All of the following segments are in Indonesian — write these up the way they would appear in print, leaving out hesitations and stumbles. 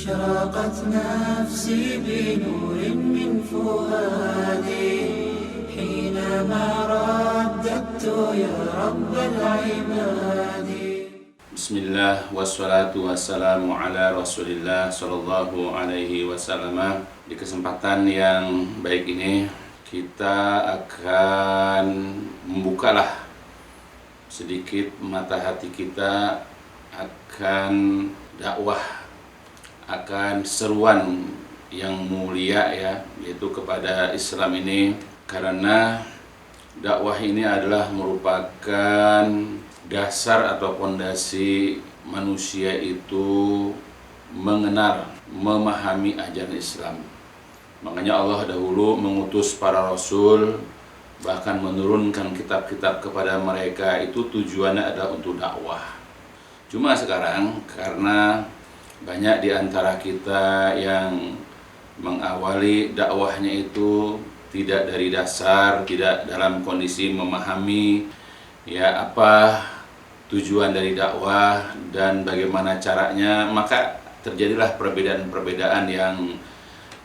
أشرقت نفسي بنور من فؤادي حينما رددت يا رب العباد. Bismillah wassalatu wassalamu ala rasulillah sallallahu alaihi wasallam. Di kesempatan yang baik ini kita akan membukalah sedikit mata hati kita akan dakwah, akan seruan yang mulia ya, yaitu kepada Islam ini, karena dakwah ini adalah merupakan dasar atau fondasi manusia itu mengenal, memahami ajaran Islam. Makanya Allah dahulu mengutus para rasul, bahkan menurunkan kitab-kitab kepada mereka, itu tujuannya adalah untuk dakwah. Cuma sekarang karena banyak di antara kita yang mengawali dakwahnya itu tidak dari dasar, tidak dalam kondisi memahami ya apa tujuan dari dakwah dan bagaimana caranya, maka terjadilah perbedaan-perbedaan yang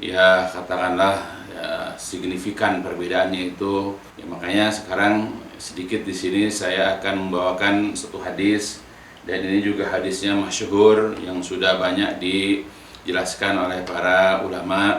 ya katakanlah ya, signifikan perbedaannya itu. Ya, makanya sekarang sedikit di sini saya akan membawakan satu hadis, dan ini juga hadisnya masyhur yang sudah banyak dijelaskan oleh para ulama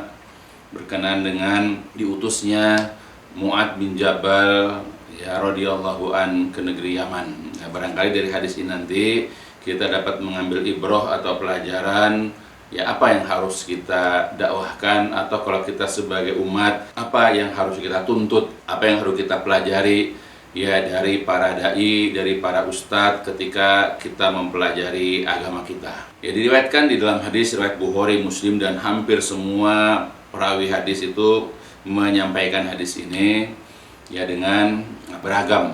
berkenaan dengan diutusnya Mu'adz bin Jabal ya radhiyallahu an ke negeri Yaman. Nah, barangkali dari hadis ini nanti kita dapat mengambil ibrah atau pelajaran ya, apa yang harus kita dakwahkan, atau kalau kita sebagai umat apa yang harus kita tuntut, apa yang harus kita pelajari ya dari para dai, dari para ustadz ketika kita mempelajari agama kita. Ya, diriwayatkan di dalam hadis riwayat Bukhari, Muslim, dan hampir semua perawi hadis itu menyampaikan hadis ini ya dengan beragam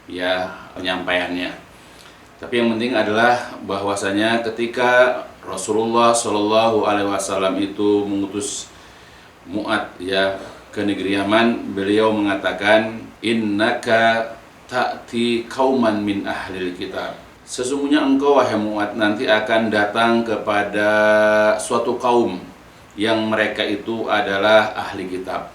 ya penyampaiannya. Tapi yang penting adalah bahwasanya ketika Rasulullah Shallallahu Alaihi Wasallam itu mengutus Mu'adz ya ke negeri Yaman, beliau mengatakan, innaka ta'ti qauman min ahlil kitab. Sesungguhnya engkau wahai Mu'adz nanti akan datang kepada suatu kaum yang mereka itu adalah ahli kitab.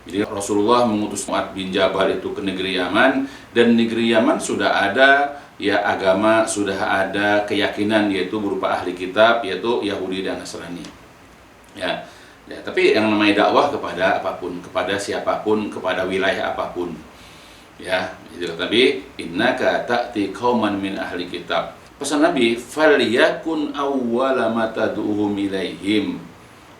Jadi Rasulullah mengutus Mu'adz bin Jabal itu ke negeri Yaman, dan negeri Yaman sudah ada ya agama, sudah ada keyakinan, yaitu berupa ahli kitab, yaitu Yahudi dan Nasrani. Ya, tapi yang namanya dakwah kepada apapun, kepada siapapun, kepada wilayah apapun. Ya, itu tapi innaka ta'ti qauman min ahli kitab. Pesan Nabi, falyakun awwala ma tad'uhum ilaihim.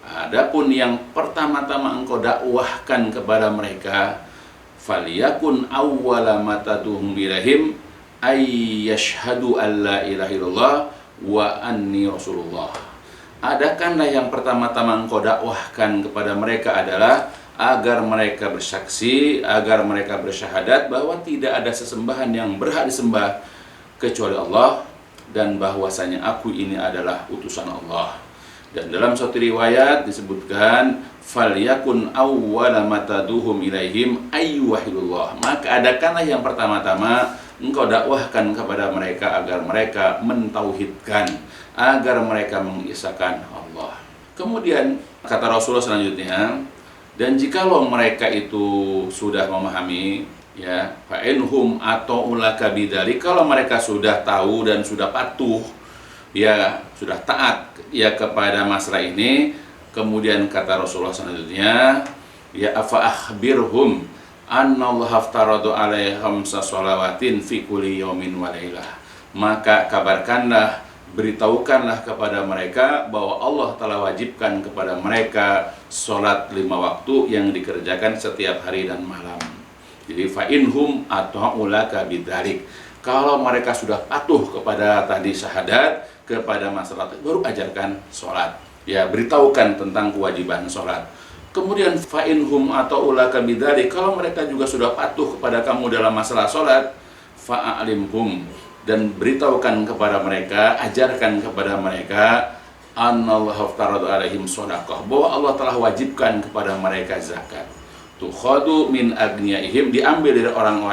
Adapun yang pertama-tama engkau dakwahkan kepada mereka, falyakun awwala ma tad'uhum ilaihim ay yashhadu an la ilaha illallah wa anni rasulullah. Adakanlah yang pertama-tama engkau dakwahkan kepada mereka adalah agar mereka bersaksi, agar mereka bersyahadat bahwa tidak ada sesembahan yang berhak disembah kecuali Allah, dan bahwasanya aku ini adalah utusan Allah. Dan dalam suatu riwayat disebutkan falyakun awwala ma tad'uhum ilaihim ayyuhillah. Maka adakanlah yang pertama-tama engkau dakwahkan kepada mereka agar mereka mentauhidkan, agar mereka mengisahkan Allah. Kemudian kata Rasulullah selanjutnya, dan jikalau mereka itu sudah memahami ya, fa inhum ata'ulaka bidzalik, kalau mereka sudah tahu dan sudah patuh ya, sudah taat ya kepada masalah ini, kemudian kata Rasulullah selanjutnya, ya afa akhbirhum annallaha aftaradu alaihim sholawattin fi kulli yaumin wa lailah. Maka kabarkanlah, beritahukanlah kepada mereka bahwa Allah telah wajibkan kepada mereka sholat 5 waktu yang dikerjakan setiap hari dan malam. Jadi fa inhum ata'ulaka bidzalik, kalau mereka sudah patuh kepada tadi syahadat, kepada masalah baru ajarkan sholat ya, beritahukan tentang kewajiban sholat. Kemudian fa inhum ata'ulaka bidzalik, kalau mereka juga sudah patuh kepada kamu dalam masalah sholat, fa'alimhum, dan beritahukan kepada mereka, ajarkan kepada mereka, anallahu aftaradu alaihim shadaqah, bahwa Allah telah wajibkan kepada mereka zakat. Tukhadu min agniyaihim, diambil dari orang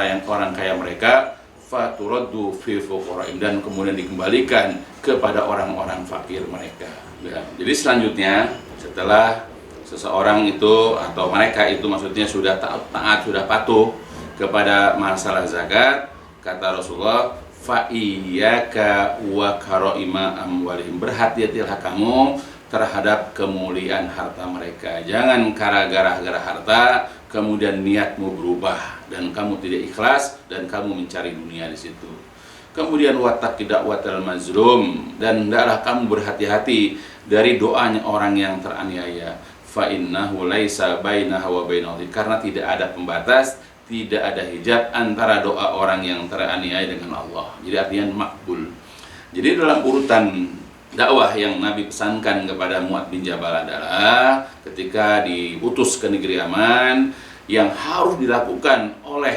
kaya mereka, faturaddu fi fuqara'ihim, dan kemudian dikembalikan kepada orang-orang fakir mereka. Ya, jadi selanjutnya setelah seseorang itu atau mereka itu maksudnya sudah taat, sudah patuh kepada masalah zakat, kata Rasulullah, fa iyyaka wa karaima amwalihim, berhati-hatilah kamu terhadap kemuliaan harta mereka. Jangan gara-gara harta kemudian niatmu berubah dan kamu tidak ikhlas dan kamu mencari dunia di situ. Kemudian wattaqi da'watal mazlum, dan hendaklah kamu berhati-hati dari doanya orang yang teraniaya. Fa innahu laisa bainaha wa bainal, karena tidak ada pembatas, tidak ada hijab antara doa orang yang teraniaya dengan Allah. Jadi artinya makbul. Jadi dalam urutan dakwah yang Nabi pesankan kepada Mu'adz bin Jabal adalah ketika diutus ke negeri Yaman, yang harus dilakukan oleh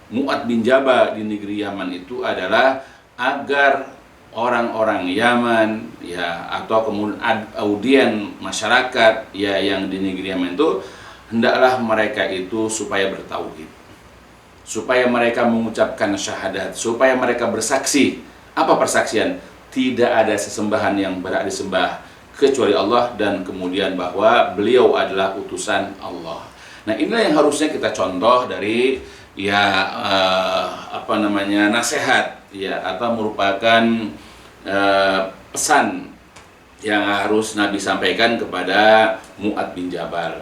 Mu'adz bin Jabal di negeri Yaman itu adalah agar orang-orang Yaman atau kemudian audien masyarakat yang di negeri Yaman itu hendaklah mereka itu supaya bertauhid, supaya mereka mengucapkan syahadat, supaya mereka bersaksi. Apa persaksian? Tidak ada sesembahan yang berhak disembah kecuali Allah, dan kemudian bahwa beliau adalah utusan Allah. Nah, inilah yang harusnya kita contoh dari nasihat atau merupakan pesan yang harus Nabi sampaikan kepada Mu'adz bin Jabal.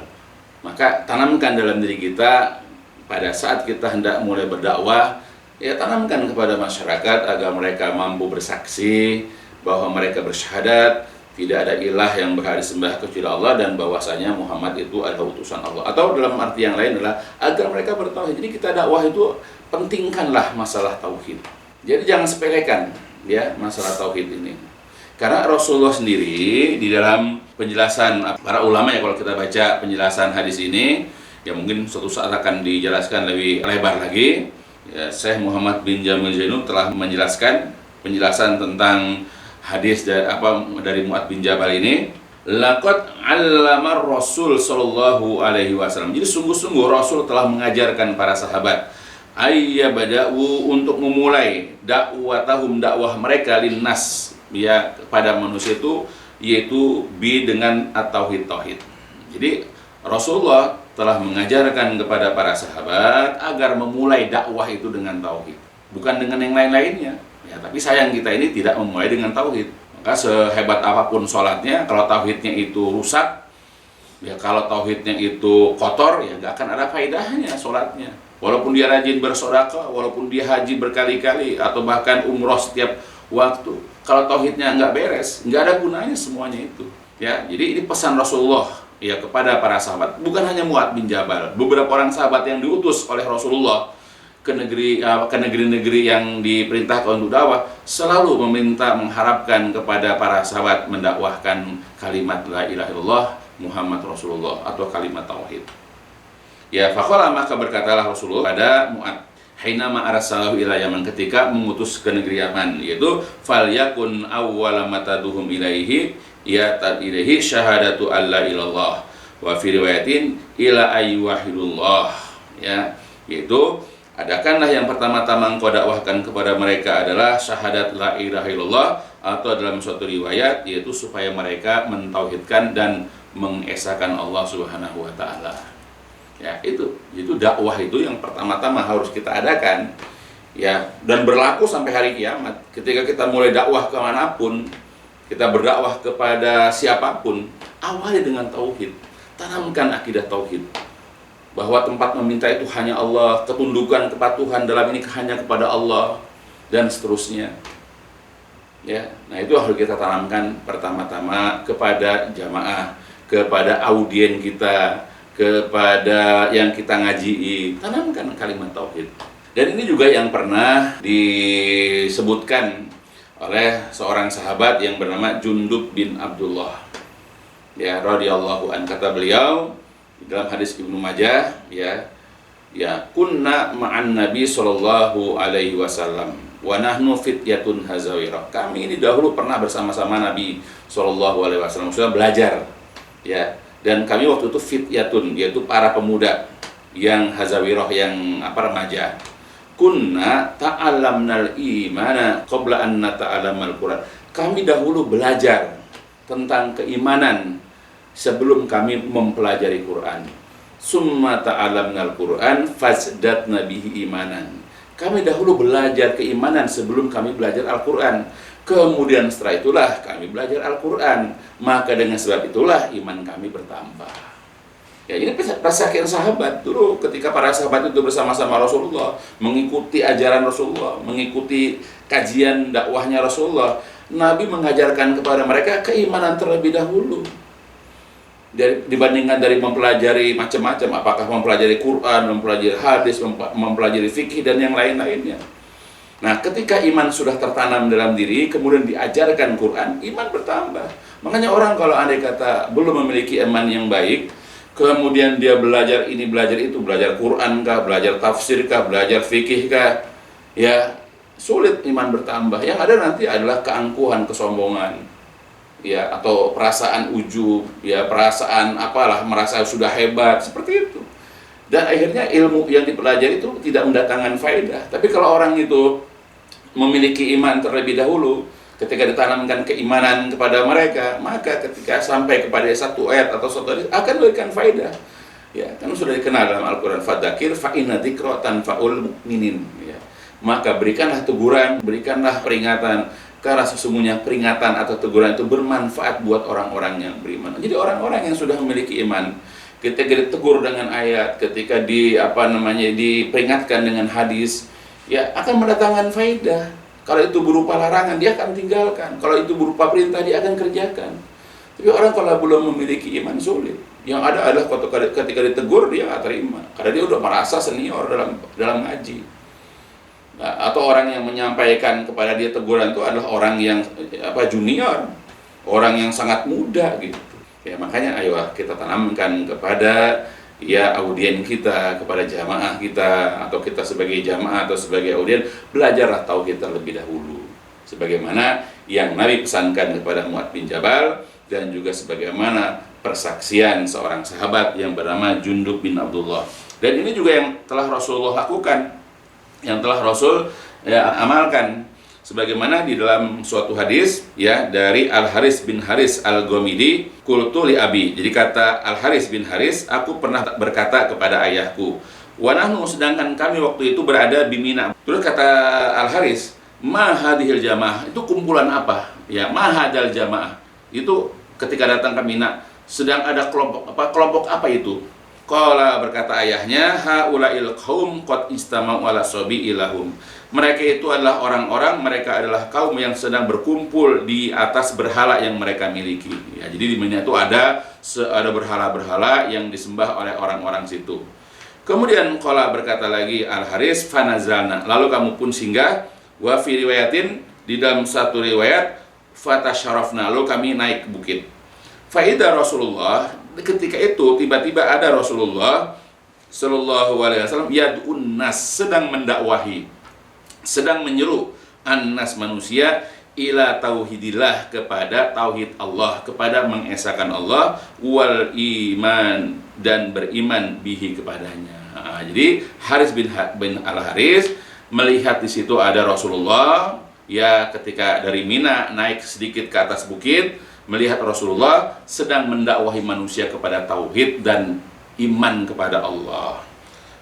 Maka tanamkan dalam diri kita pada saat kita hendak mulai berdakwah, tanamkan kepada masyarakat agar mereka mampu bersaksi bahwa mereka bersyahadat tidak ada ilah yang berhak disembah kecuali Allah, dan bahwasanya Muhammad itu adalah utusan Allah. Atau dalam arti yang lain adalah agar mereka bertauhid. Jadi kita dakwah itu pentingkanlah masalah tauhid. Jadi jangan sepelekan masalah tauhid ini. Karena Rasulullah sendiri di dalam penjelasan para ulama kalau kita baca penjelasan hadis ini, mungkin suatu saat akan dijelaskan lebih lebar lagi. Syekh Muhammad bin Jamil Zainul telah menjelaskan penjelasan tentang hadis dari Mu'adz bin Jabal ini. Laqad 'allama Rasul sallallahu alaihi wasallam. Jadi sungguh-sungguh Rasul telah mengajarkan para sahabat ayyabada'u, untuk memulai dakwatahum, dakwah mereka linnas kepada manusia itu, yaitu dengan at-tauhid. Jadi Rasulullah telah mengajarkan kepada para sahabat agar memulai dakwah itu dengan tauhid, bukan dengan yang lain-lainnya. Tapi sayang kita ini tidak memulai dengan tauhid. Maka sehebat apapun sholatnya, kalau tauhidnya itu rusak, kalau tauhidnya itu kotor, nggak akan ada faedahnya sholatnya. Walaupun dia rajin bersedekah, walaupun dia haji berkali-kali, atau bahkan umroh setiap waktu, kalau tauhidnya nggak beres, nggak ada gunanya semuanya itu. Jadi ini pesan Rasulullah kepada para sahabat, bukan hanya Mu'adz bin Jabal, beberapa orang sahabat yang diutus oleh Rasulullah ke negeri-negeri yang diperintahkan untuk dakwah, selalu mengharapkan kepada para sahabat mendakwahkan kalimat la ilaha illallah Muhammad Rasulullah, atau kalimat tauhid. Faqala, maka berkatalah Rasulullah pada Mu'adz hinama arsalahu ila Yaman, ketika mengutus ke negeri Yaman, yaitu falyakun awwala mataduhum ilaihi ilaihi syahadatu alla ilallah wa fi riwayatin ila ayyuhillah, yaitu adakanlah yang pertama-tama engkau dakwahkan kepada mereka adalah syahadat la ilaha illallah, atau dalam suatu riwayat yaitu supaya mereka mentauhidkan dan mengesahkan Allah Subhanahu wa taala. Itu dakwah itu yang pertama-tama harus kita adakan, dan berlaku sampai hari kiamat. Ketika kita mulai dakwah kemanapun, kita berdakwah kepada siapapun, awali dengan tauhid. Tanamkan akidah tauhid, bahwa tempat meminta itu hanya Allah, ketundukan kepatuhan dalam ini hanya kepada Allah, dan seterusnya. Nah itu harus kita tanamkan pertama-tama kepada jamaah, kepada audien kita, kepada yang kita ngaji, tanamkan kalimat tauhid. Dan ini juga yang pernah disebutkan oleh seorang sahabat yang bernama Jundub bin Abdullah, radhiyallahu an. Kata beliau dalam hadis Ibnu Majah, kunna ma'an Nabi sallallahu alaihi wasallam wa nahnu fityatun hazawirah. Kami ini dahulu pernah bersama-sama Nabi sallallahu alaihi wasallam, sudah belajar, dan kami waktu itu fityatun, yaitu para pemuda yang hazawirah, yang remaja. kunna ta'allamnal imana qabla an nata'allamal Qur'an. Kami dahulu belajar tentang keimanan sebelum kami mempelajari Quran. Summa ta'allamnal Qur'an fazdatna bihi imanan. Kami dahulu belajar keimanan sebelum kami belajar Al-Quran. Kemudian setelah itulah kami belajar Al-Quran. Maka dengan sebab itulah iman kami bertambah. Ya, ini persaksian sahabat dulu ketika para sahabat itu bersama-sama Rasulullah, mengikuti ajaran Rasulullah, mengikuti kajian dakwahnya Rasulullah. Nabi mengajarkan kepada mereka keimanan terlebih dahulu. Dibandingkan dari mempelajari macam-macam, apakah mempelajari Quran, mempelajari hadis, mempelajari fikih dan yang lain-lainnya. Nah, ketika iman sudah tertanam dalam diri, kemudian diajarkan Quran, iman bertambah. Makanya orang kalau andai kata belum memiliki iman yang baik, kemudian dia belajar ini, belajar itu, belajar Quran kah, belajar tafsir kah, belajar fikih kah, ya sulit iman bertambah. Yang ada nanti adalah keangkuhan, kesombongan, ya, atau perasaan ujub, ya, perasaan apalah, merasa sudah hebat, seperti itu. Dan akhirnya ilmu yang dipelajari itu tidak mendatangkan faedah. Tapi kalau orang itu memiliki iman terlebih dahulu, ketika ditanamkan keimanan kepada mereka, maka ketika sampai kepada satu ayat atau satu hadis akan memberikan faedah. Ya, kan sudah dikenal dalam Al-Qur'an, fadzakir fa inna dzikra tanfa'ul mu'minin, ya. Maka berikanlah teguran, berikanlah peringatan, karena sesungguhnya peringatan atau teguran itu bermanfaat buat orang-orang yang beriman. Jadi orang-orang yang sudah memiliki iman, ketika ditegur dengan ayat, ketika diperingatkan dengan hadis, ya akan mendatangkan faedah. Kalau itu berupa larangan, dia akan tinggalkan. Kalau itu berupa perintah, dia akan kerjakan. Tapi orang kalau belum memiliki iman, sulit. Yang ada adalah ketika ditegur, dia nggak terima. Karena dia udah merasa senior dalam ngaji. Nah, atau orang yang menyampaikan kepada dia teguran itu adalah orang yang junior, orang yang sangat muda gitu. Ya, makanya ayolah kita tanamkan kepada audien kita, kepada jamaah kita, atau kita sebagai jamaah atau sebagai audien, belajarlah tauhid terlebih dahulu. Sebagaimana yang Nabi pesankan kepada Mu'adz bin Jabal, dan juga sebagaimana persaksian seorang sahabat yang bernama Jundub bin Abdullah. Dan ini juga yang telah Rasulullah lakukan, yang telah Rasul amalkan. Sebagaimana di dalam suatu hadis, ya, dari Al-Haris bin Haris Al-Ghamidi, qultu li abi. Jadi kata Al-Haris bin Haris, aku pernah berkata kepada ayahku, wa nahnu, sedangkan kami waktu itu berada di Mina. Terus kata Al-Haris, ma hadhil jamaah, itu kumpulan apa? Ya, ma hadal jamaah. Itu ketika datang ke Mina, sedang ada kelompok apa itu? Qala, berkata ayahnya, haula'il qaum qad istama'u ala sabi ilahum. Mereka itu adalah orang-orang, mereka adalah kaum yang sedang berkumpul di atas berhala yang mereka miliki. Ya, jadi di Mina itu ada berhala-berhala yang disembah oleh orang-orang situ. Kemudian qala, berkata lagi Al-Haris, fanazalna, lalu kamu pun singgah, wa fi riwayatin, di dalam satu riwayat, fatasyarafna, lalu kami naik bukit. Faidah Rasulullah, ketika itu tiba-tiba ada Rasulullah Sallallahu Alaihi Wasallam yad'un nas, sedang mendakwahi, sedang menyeru an-nas, manusia, ila tauhidillah, kepada tauhid Allah, kepada mengesahkan Allah, wal iman, dan beriman bihi, kepadanya. Nah, jadi Haris bin Al-Haris melihat di situ ada Rasulullah, ya, ketika dari Mina naik sedikit ke atas bukit, melihat Rasulullah sedang mendakwahi manusia kepada tauhid dan iman kepada Allah.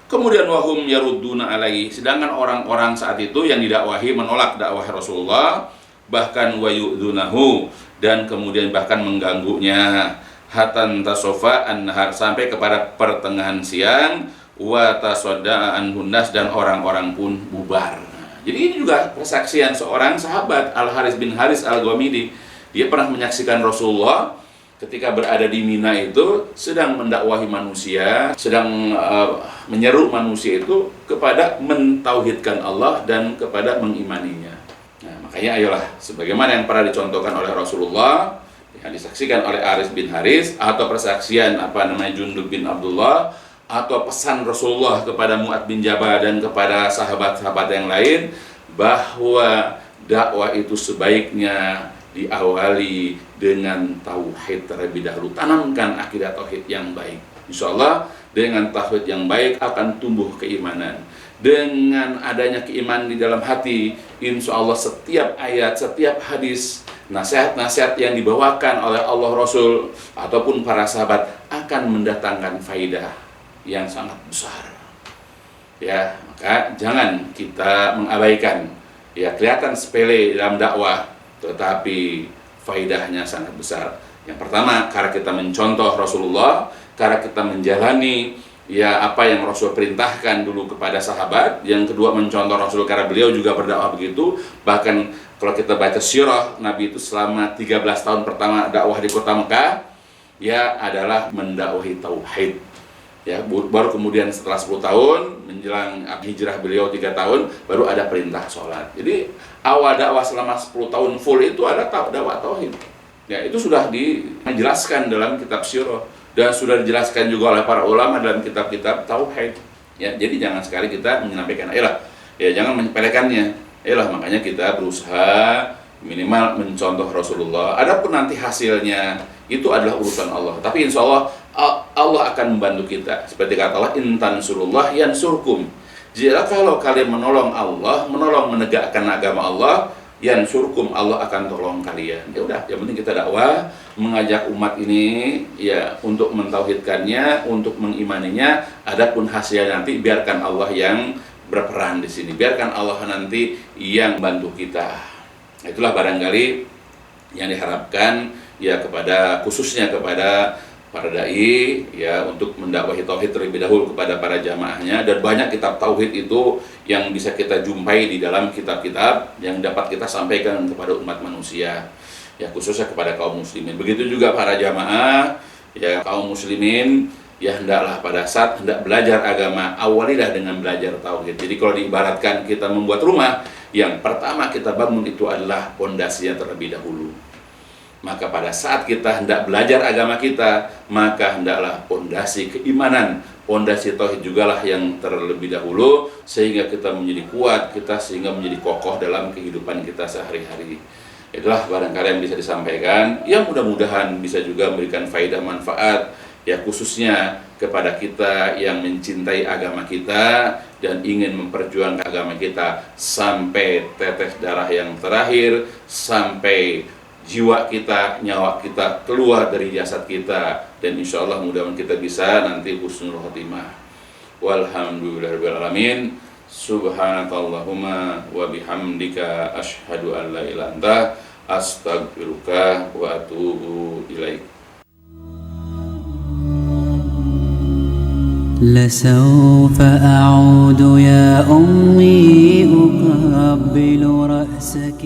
Kemudian wahum yarudduna alaihi, sedangkan orang-orang saat itu yang didakwahi menolak dakwah Rasulullah, bahkan wayudunahu, dan kemudian bahkan mengganggunya, hatan tasofa an-nahar, sampai kepada pertengahan siang, wa tasadda anhunnas, dan orang-orang pun bubar. Jadi ini juga persaksian seorang sahabat, Al-Haris bin Haris Al-Ghamidi. Dia pernah menyaksikan Rasulullah ketika berada di Mina itu sedang mendakwahi manusia, sedang menyeru manusia itu kepada mentauhidkan Allah dan kepada mengimaninya. Nah, makanya ayolah, sebagaimana yang pernah dicontohkan oleh Rasulullah, yang disaksikan oleh Haris bin Haris, atau persaksian Jundub bin Abdullah, atau pesan Rasulullah kepada Mu'adz bin Jabal dan kepada sahabat-sahabat yang lain, bahwa dakwah itu sebaiknya diawali dengan tauhid terlebih dahulu. Tanamkan akidah tauhid yang baik. Insya Allah dengan tauhid yang baik akan tumbuh keimanan. dengan adanya keimanan di dalam hati, insya Allah setiap ayat, setiap hadis, nasihat-nasihat yang dibawakan oleh Allah Rasul ataupun para sahabat akan mendatangkan faidah yang sangat besar. Ya, maka jangan kita mengabaikan. Ya, kelihatan sepele dalam dakwah, tetapi faidahnya sangat besar. Yang pertama, karena kita mencontoh Rasulullah, karena kita menjalani ya apa yang Rasul perintahkan dulu kepada sahabat. Yang kedua, mencontoh Rasul karena beliau juga berdakwah begitu. Bahkan kalau kita baca sirah Nabi itu selama 13 tahun pertama dakwah di kota Mekah, ya adalah mendakwahi tauhid. Ya, baru kemudian setelah 10 tahun menjelang hijrah beliau 3 tahun baru ada perintah sholat. Jadi awal dakwah selama 10 tahun full itu ada dakwah tauhid. Ya, itu sudah dijelaskan dalam kitab sirah dan sudah dijelaskan juga oleh para ulama dalam kitab-kitab tauhid. Ya, jadi jangan sekali kita menyampaikan jangan menyepelekannya. Makanya kita berusaha minimal mencontoh Rasulullah. Adapun nanti hasilnya itu adalah urusan Allah. Tapi insya Allah Allah akan membantu kita. Seperti kata Allah, in tansurullah yansurkum. Jika kalau kalian menolong Allah, menolong menegakkan agama Allah, yansurkum, Allah akan tolong kalian. Ya udah, yang penting kita dakwah, mengajak umat ini ya untuk mentauhidkannya, untuk mengimaninya. Adapun hasilnya nanti biarkan Allah yang berperan di sini. Biarkan Allah nanti yang bantu kita. Itulah barangkali yang diharapkan ya khususnya kepada para dai ya untuk mendakwahi tauhid terlebih dahulu kepada para jamaahnya. Dan banyak kitab tauhid itu yang bisa kita jumpai di dalam kitab-kitab yang dapat kita sampaikan kepada umat manusia ya, khususnya kepada kaum muslimin. Begitu juga para jamaah ya, kaum muslimin ya, hendaklah pada saat hendak belajar agama, awalilah dengan belajar tauhid. Jadi kalau diibaratkan kita membuat rumah, yang pertama kita bangun itu adalah pondasinya terlebih dahulu. Maka pada saat kita hendak belajar agama kita, maka hendaklah pondasi keimanan, pondasi tauhid jugalah yang terlebih dahulu, sehingga kita menjadi kuat, sehingga menjadi kokoh dalam kehidupan kita sehari-hari. Itulah barangkali yang bisa disampaikan, yang mudah-mudahan bisa juga memberikan faedah manfaat ya, khususnya kepada kita yang mencintai agama kita dan ingin memperjuangkan agama kita sampai tetes darah yang terakhir, sampai jiwa kita, nyawa kita keluar dari jasad kita, dan insya Allah mudah-mudahan kita bisa nanti husnul khotimah. Walhamdulillahirabbil alamin. Subhanakallahumma wa bihamdika asyhadu an la ilaha illa anta astaghfiruka wa atubu ilaik. لسوف أعود يا أمي أقبل رأسك